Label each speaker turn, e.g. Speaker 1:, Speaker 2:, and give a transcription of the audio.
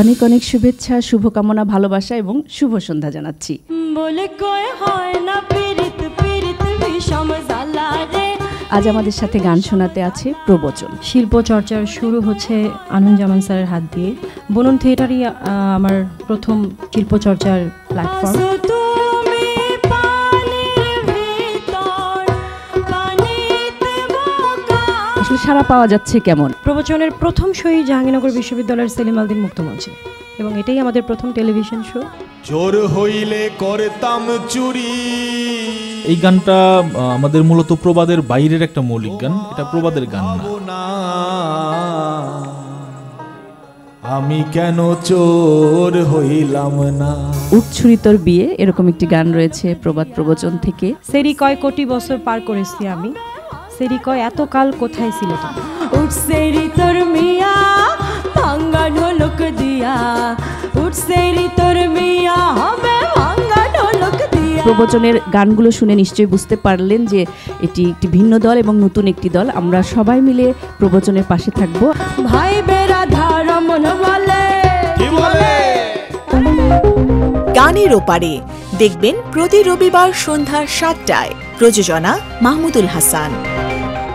Speaker 1: অনেক অনেক শুভেচ্ছা, শুভকামনা, ভালোবাসা এবং শুভ সন্ধ্যা জানাচ্ছি।
Speaker 2: বলে কয় হয় না পীড়িত পীড়িত বিষম জ্বালা রে।
Speaker 1: আজ আমাদের সাথে গান শোনাতে আছে প্রবচন।
Speaker 3: শিল্প চর্চার শুরু হচ্ছে আনন্দজামান স্যারের হাত দিয়ে। বুনন থিয়েটারই আমার প্রথম শিল্প চর্চার প্ল্যাটফর্ম।
Speaker 1: আসলে সাড়া পাওয়া যাচ্ছে কেমন?
Speaker 3: প্রবচনের প্রথম শোই জাহাঙ্গীরনগর বিশ্ববিদ্যালয়ের সেলিম আলদিন মুক্তমঞ্চে, এবং এটাই আমাদের প্রথম টেলিভিশন শো।
Speaker 4: চোর হইলে করতাম চুরি।
Speaker 5: এই গানটা আমাদের মূলত প্রবাদের বাইরের একটা মৌলিক গান, এটা প্রবাদের গান না।
Speaker 4: আমি কেন চোর হইলাম না।
Speaker 1: উঠছুরি তোর বিয়ে, এরকম একটি গান রয়েছে প্রবাদ প্রবচন থেকে।
Speaker 3: সেরি কয় কোটি বছর পার করেছি আমি, সেরি কয় এতকাল কোথায় ছিল তুমি।
Speaker 2: উঠছেরি তোর মিয়া ভাঙ্গা ঢোলক দিয়া, উঠছেরি তোর মিয়া হবে ভাঙ্গা ঢোলক দিয়া।
Speaker 1: প্রবচনের গানগুলো শুনে নিশ্চয়ই বুঝতে পারলেন যে এটি একটি ভিন্ন দল এবং নতুন একটি দল। আমরা সবাই মিলে প্রবচনের পাশে থাকব।
Speaker 2: ভাই বেড়া ধারমন বলে
Speaker 4: কি বলে?
Speaker 6: গানের ওপারে দেখবেন প্রতি রবিবার সন্ধ্যা ৭টায়। প্রযোজনা মাহমুদুল হাসান।